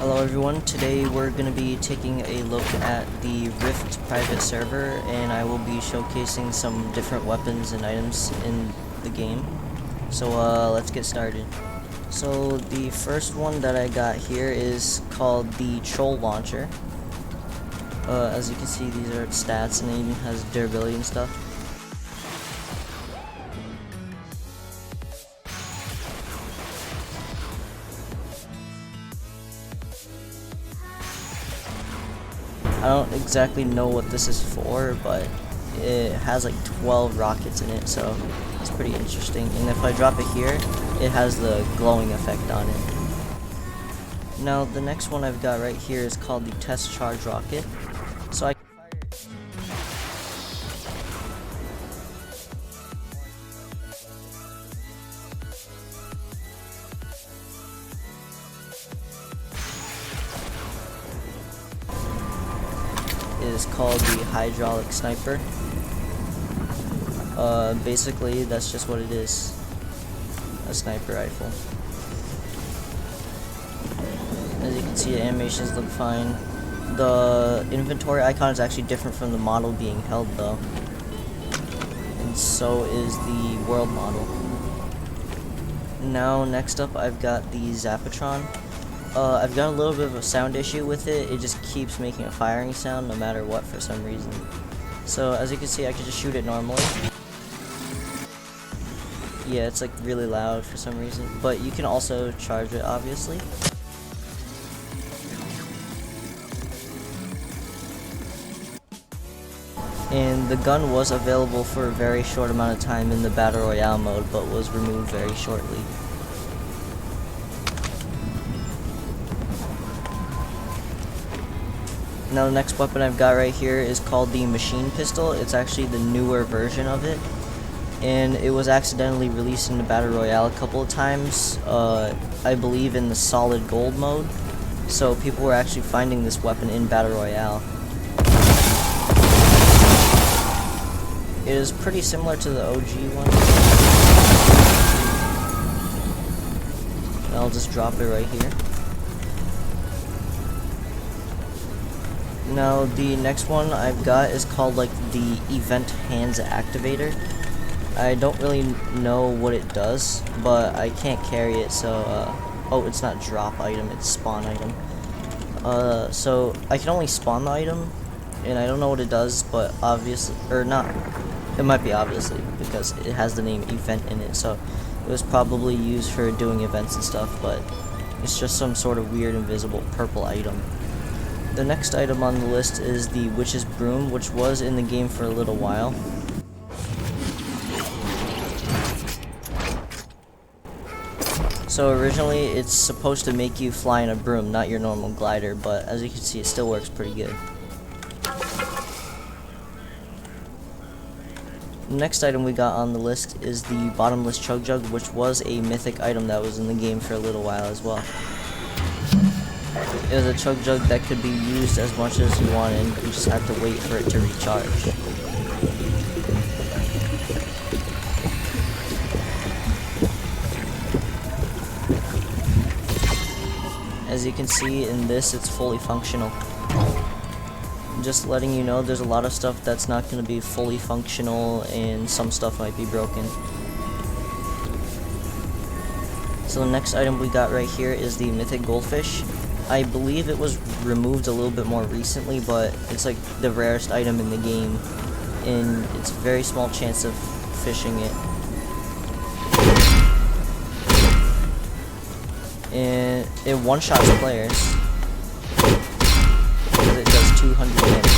Hello everyone, today we're going to be taking a look at the Rift private server, and I will be showcasing some different weapons and items in the game. So let's get started. So the first one that I got here is called the Troll Launcher. As you can see, these are its stats, and it even has durability and stuff. I don't exactly know what this is for, but it has like 12 rockets in it, so it's pretty interesting. And if I drop it here, it has the glowing effect on it. Now the next one I've got right here is called the Test Charge Rocket. So I is called the Hydraulic Sniper. Basically that's just what it is, a sniper rifle. As you can see, the animations look fine. The inventory icon is actually different from the model being held though, and so is the world model. Now next up I've got the Zapatron. I've got a little bit of a sound issue with it. It just keeps making a firing sound no matter what for some reason. So as you can see, I can just shoot it normally. Yeah, it's like really loud for some reason, but you can also charge it obviously. And the gun was available for a very short amount of time in the Battle Royale mode, but was removed very shortly. Now the next weapon I've got right here is called the Machine Pistol. It's actually the newer version of it, and it was accidentally released in the Battle Royale a couple of times, I believe in the Solid Gold mode, so people were actually finding this weapon in Battle Royale. It is pretty similar to the OG one. And I'll just drop it right here. Now the next one I've got is called like the Event Hands Activator. I don't really know what it does, but I can't carry it, so oh, it's not drop item, it's spawn item. So I can only spawn the item, and I don't know what it does, but obviously, or not, it might be obviously, because it has the name event in it, so it was probably used for doing events and stuff, but it's just some sort of weird invisible purple item. The next item on the list is the Witch's Broom, which was in the game for a little while. So originally it's supposed to make you fly in a broom, not your normal glider, but as you can see, it still works pretty good. The next item we got on the list is the Bottomless Chug Jug, which was a mythic item that was in the game for a little while as well. It was a chug jug that could be used as much as you wanted, and you just had to wait for it to recharge. As you can see in this, it's fully functional. Just letting you know, there's a lot of stuff that's not going to be fully functional, and some stuff might be broken. So the next item we got right here is the Mythic Goldfish. I believe it was removed a little bit more recently, but it's like the rarest item in the game, and it's a very small chance of fishing it. And it one-shots players, because it does 200 damage.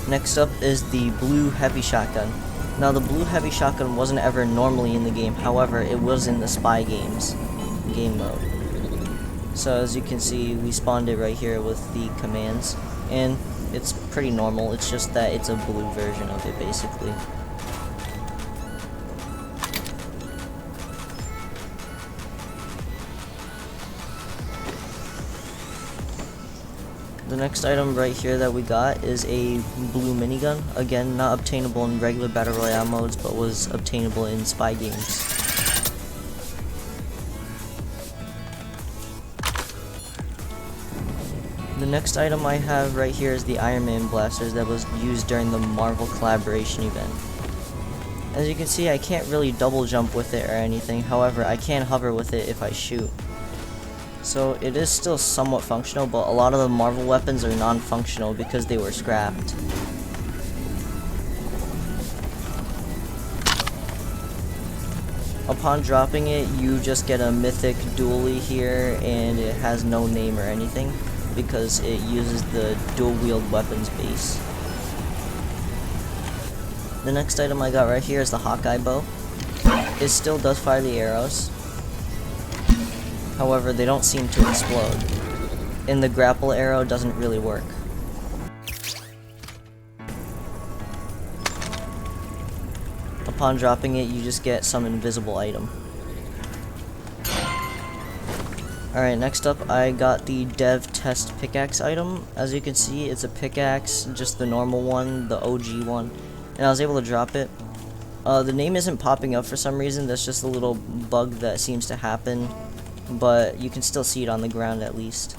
Next up is the Blue Heavy Shotgun. Now the Blue Heavy Shotgun wasn't ever normally in the game, however it was in the Spy Games game mode. So as you can see, we spawned it right here with the commands, and it's pretty normal, it's just that it's a blue version of it basically. The next item right here that we got is a blue minigun. Again, not obtainable in regular Battle Royale modes, but was obtainable in spy games. The next item I have right here is the Iron Man blasters that was used during the Marvel collaboration event. As you can see, I can't really double jump with it or anything, however, I can hover with it if I shoot. So it is still somewhat functional, but a lot of the Marvel weapons are non-functional because they were scrapped. Upon dropping it, you just get a mythic dually here, and it has no name or anything because it uses the dual wield weapons base. The next item I got right here is the Hawkeye bow. It still does fire the arrows. However, they don't seem to explode. And the grapple arrow doesn't really work. Upon dropping it, you just get some invisible item. Alright, next up I got the dev test pickaxe item. As you can see, it's a pickaxe, just the normal one, the OG one. And I was able to drop it. The name isn't popping up for some reason, that's just a little bug that seems to happen. But you can still see it on the ground at least.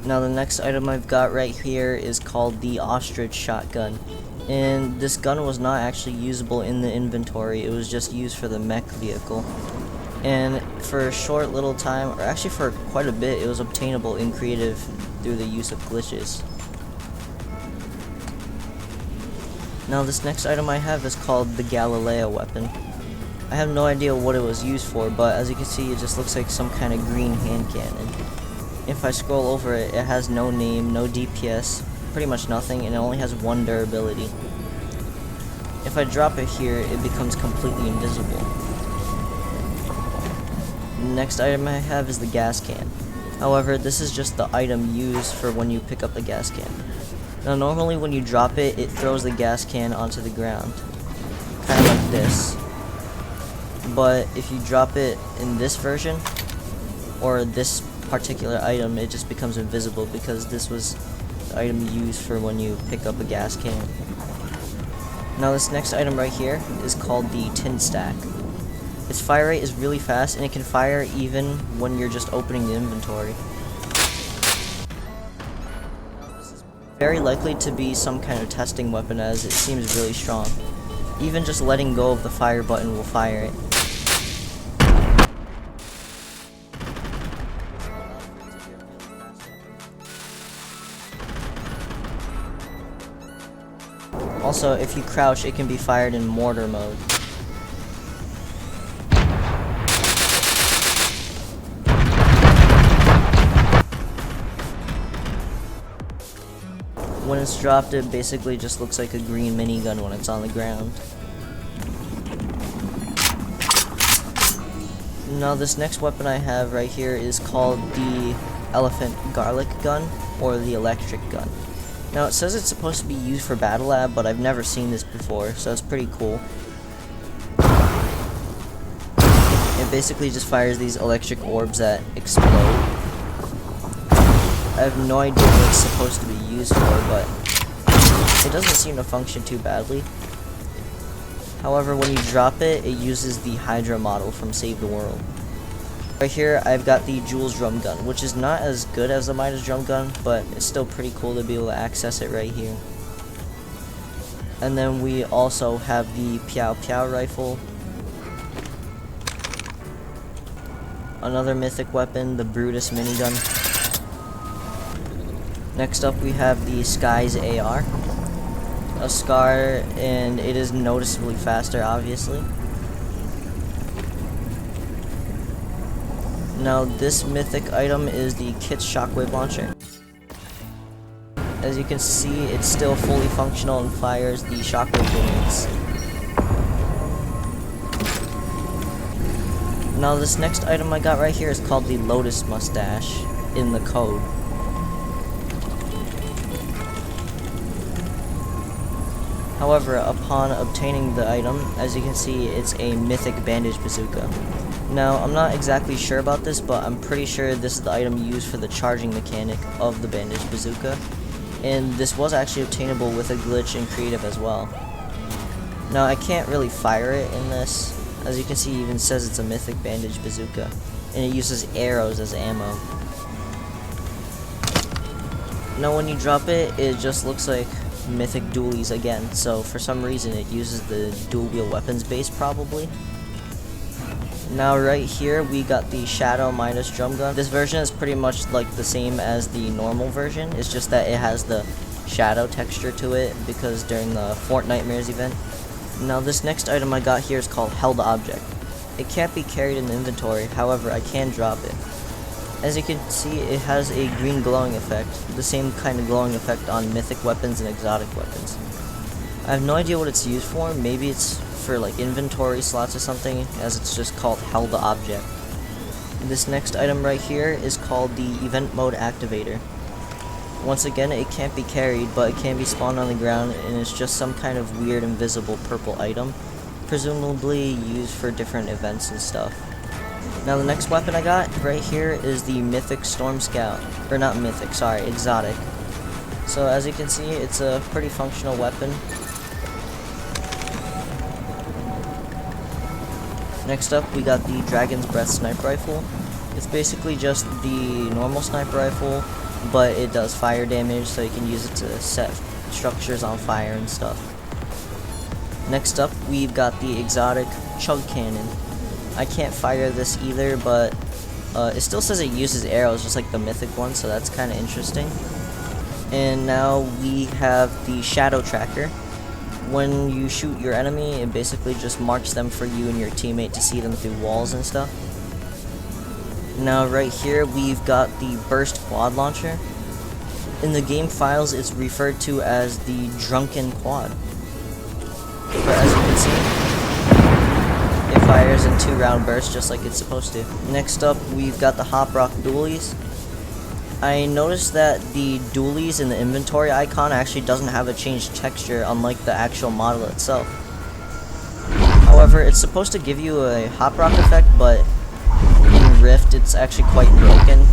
Now the next item I've got right here is called the ostrich shotgun. And this gun was not actually usable in the inventory, it was just used for the mech vehicle. And for a short little time, or actually for quite a bit, it was obtainable in creative through the use of glitches. Now this next item I have is called the Galileo weapon. I have no idea what it was used for, but as you can see, it just looks like some kind of green hand cannon. If I scroll over it, it has no name, no DPS, pretty much nothing, and it only has 1 durability. If I drop it here, it becomes completely invisible. The next item I have is the gas can. However, this is just the item used for when you pick up the gas can. Now normally when you drop it, it throws the gas can onto the ground. Kind of like this. But if you drop it in this version, or this particular item, it just becomes invisible because this was the item used for when you pick up a gas can. Now this next item right here is called the tin stack. Its fire rate is really fast and it can fire even when you're just opening the inventory. This is very likely to be some kind of testing weapon as it seems really strong. Even just letting go of the fire button will fire it. Also, if you crouch, it can be fired in mortar mode. When it's dropped, it basically just looks like a green minigun when it's on the ground. Now this next weapon I have right here is called the elephant garlic gun, or the electric gun. Now it says it's supposed to be used for battle lab, but I've never seen this before, so it's pretty cool. It basically just fires these electric orbs that explode. I have no idea what it's supposed to be used for, but it doesn't seem to function too badly. However, when you drop it, it uses the Hydra model from Save the World. Right here, I've got the Jules drum gun, which is not as good as the Midas drum gun, but it's still pretty cool to be able to access it right here. And then we also have the Piao Piao rifle. Another mythic weapon, the Brutus minigun. Next up we have the Skies AR. A SCAR, and it is noticeably faster, obviously. Now this mythic item is the Kit's shockwave launcher. As you can see, it's still fully functional and fires the shockwave grenades. Now this next item I got right here is called the Lotus mustache in the code. However, upon obtaining the item, as you can see, it's a mythic bandage bazooka. Now, I'm not exactly sure about this, but I'm pretty sure this is the item used for the charging mechanic of the bandage bazooka, and this was actually obtainable with a glitch in creative as well. Now, I can't really fire it in this. As you can see, it even says it's a mythic bandage bazooka, and it uses arrows as ammo. Now, when you drop it, it just looks like mythic dualies again, so for some reason it uses the dual wield weapons base probably. Now right here we got the Shadow Midas drum gun. This version is pretty much like the same as the normal version. It's just that it has the shadow texture to it because during the Fortnite Mirrors event. Now this next item I got here is called Held Object. It can't be carried in the inventory, however I can drop it. As you can see, it has a green glowing effect, the same kind of glowing effect on mythic weapons and exotic weapons. I have no idea what it's used for. Maybe it's for like inventory slots or something, as it's just called Held Object. This next item right here is called the Event Mode Activator. Once again, it can't be carried, but it can be spawned on the ground, and it's just some kind of weird invisible purple item, presumably used for different events and stuff. Now the next weapon I got right here is the Mythic Storm Scout, or not mythic, sorry, exotic. So as you can see, it's a pretty functional weapon. Next up, we got the Dragon's Breath Sniper Rifle. It's basically just the normal sniper rifle, but it does fire damage, so you can use it to set structures on fire and stuff. Next up, we've got the exotic Chug Cannon. I can't fire this either, but it still says it uses arrows, just like the mythic one, so that's kind of interesting. And now we have the Shadow Tracker. When you shoot your enemy, it basically just marks them for you and your teammate to see them through walls and stuff. Now right here we've got the Burst Quad Launcher. In the game files it's referred to as the Drunken Quad. But as you can see, it fires in 2-round bursts just like it's supposed to. Next up we've got the Hop Rock Dualies. I noticed that the dualies in the inventory icon actually doesn't have a changed texture, unlike the actual model itself. However, it's supposed to give you a hop rock effect, but in Rift it's actually quite broken.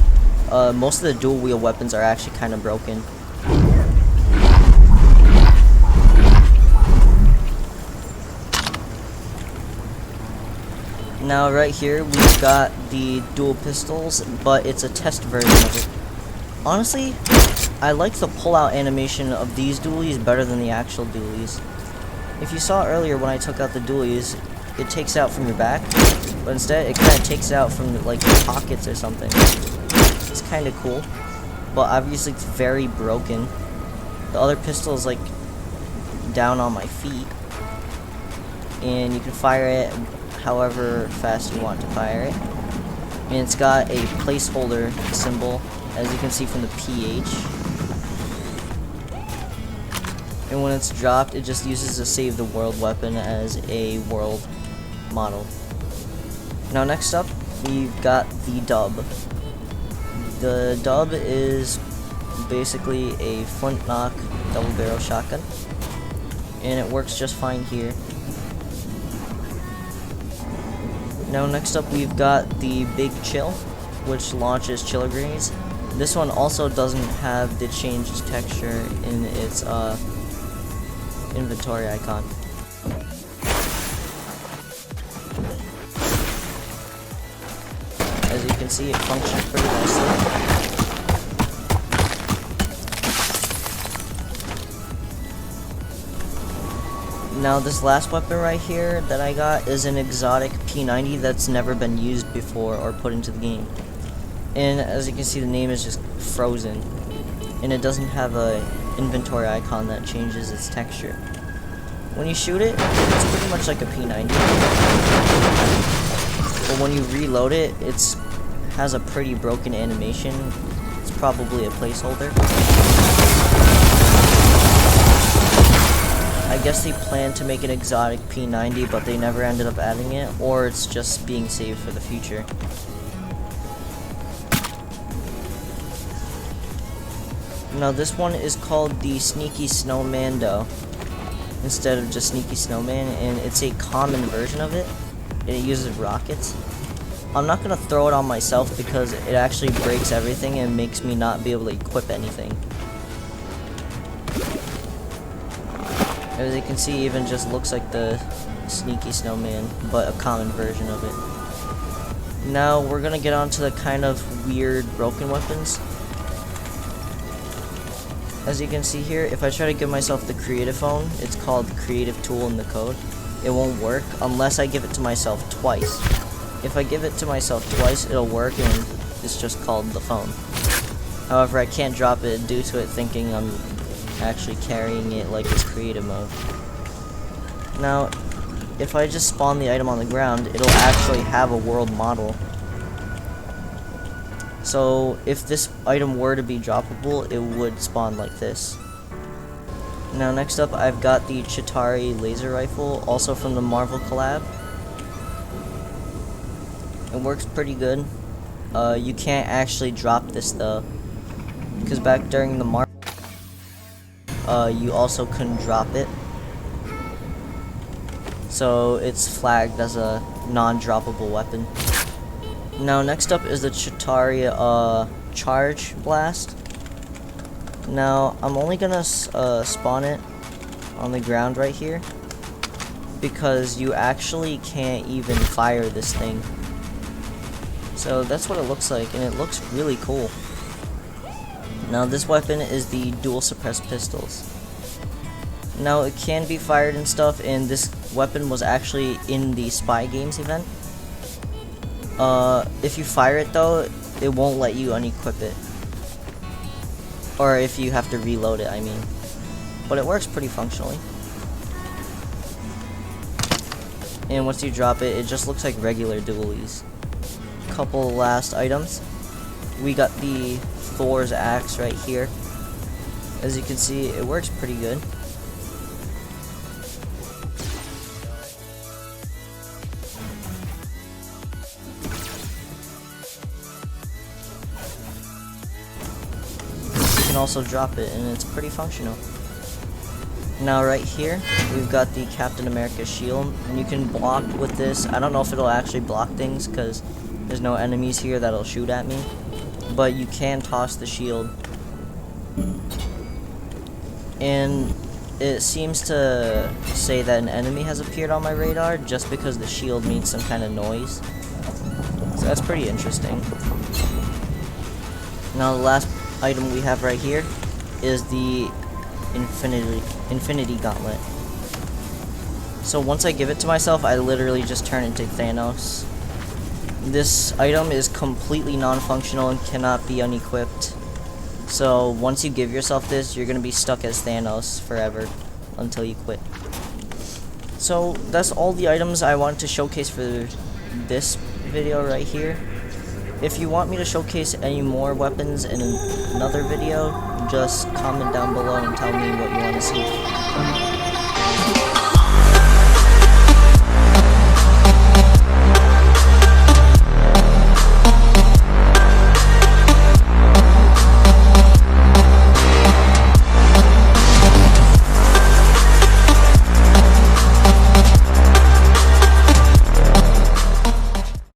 Most of the dual wield weapons are actually kind of broken. Now right here we've got the dual pistols, but it's a test version of it. Honestly, I like the pull-out animation of these dualies better than the actual dualies. If you saw earlier when I took out the dualies, it takes out from your back, but instead it kind of takes out from like your pockets or something. It's kind of cool, but obviously it's very broken. The other pistol is like down on my feet, and you can fire it however fast you want to fire it. And it's got a placeholder symbol, as you can see from the PH. And when it's dropped, it just uses a Save the World weapon as a world model. Now next up, we've got the Dub. The Dub is basically a flintlock double barrel shotgun, and it works just fine here. Now next up we've got the Big Chill, which launches chiller grenades. This one also doesn't have the changed texture in its inventory icon. As you can see, it functions pretty nicely. Now this last weapon right here that I got is an exotic P90 that's never been used before or put into the game. And as you can see, the name is just frozen, and it doesn't have a inventory icon that changes its texture. When you shoot it, it's pretty much like a P90, but when you reload it, it has a pretty broken animation. It's probably a placeholder. I guess they planned to make an exotic P90, but they never ended up adding it, or it's just being saved for the future. Now this one is called the Sneaky Snowmando instead of just Sneaky Snowman, and it's a common version of it, and it uses rockets. I'm not gonna throw it on myself because it actually breaks everything and makes me not be able to equip anything. As you can see, even just looks like the sneaky snowman, but a common version of it. Now we're gonna get on to the kind of weird broken weapons. As you can see here, if I try to give myself the creative phone, it's called the creative tool in the code. It won't work unless I give it to myself twice. If I give it to myself twice, it'll work and it's just called the phone. However, I can't drop it due to it thinking I'm actually carrying it like it's creative mode. Now, if I just spawn the item on the ground, it'll actually have a world model. So if this item were to be droppable, it would spawn like this. Now next up, I've got the Chitauri laser rifle, also from the Marvel collab. It works pretty good. You can't actually drop this though, because back during the Marvel, you also couldn't drop it. So it's flagged as a non-droppable weapon. Now next up is the Chitauri charge blast. Now I'm only gonna spawn it on the ground right here because you actually can't even fire this thing. So that's what it looks like, and it looks really cool. Now this weapon is the dual suppressed pistols. Now it can be fired and stuff, and this weapon was actually in the Spy Games event. If you fire it though, it won't let you unequip it. Or if you have to reload it, I mean. But it works pretty functionally. And once you drop it, it just looks like regular dualies. Couple last items. We got the Thor's axe right here. As you can see, it works pretty good. You can also drop it, and it's pretty functional. Now right here, we've got the Captain America shield, and you can block with this. I don't know if it'll actually block things, because there's no enemies here that'll shoot at me. But you can toss the shield. And it seems to say that an enemy has appeared on my radar just because the shield made some kind of noise. So that's pretty interesting. Now the last item we have right here is the Infinity Gauntlet. So once I give it to myself, I literally just turn into Thanos. This item is completely non-functional and cannot be unequipped. So once you give yourself this, you're going to be stuck as Thanos forever until you quit. So that's all the items I wanted to showcase for this video right here. If you want me to showcase any more weapons in another video, just comment down below and tell me what you want to see.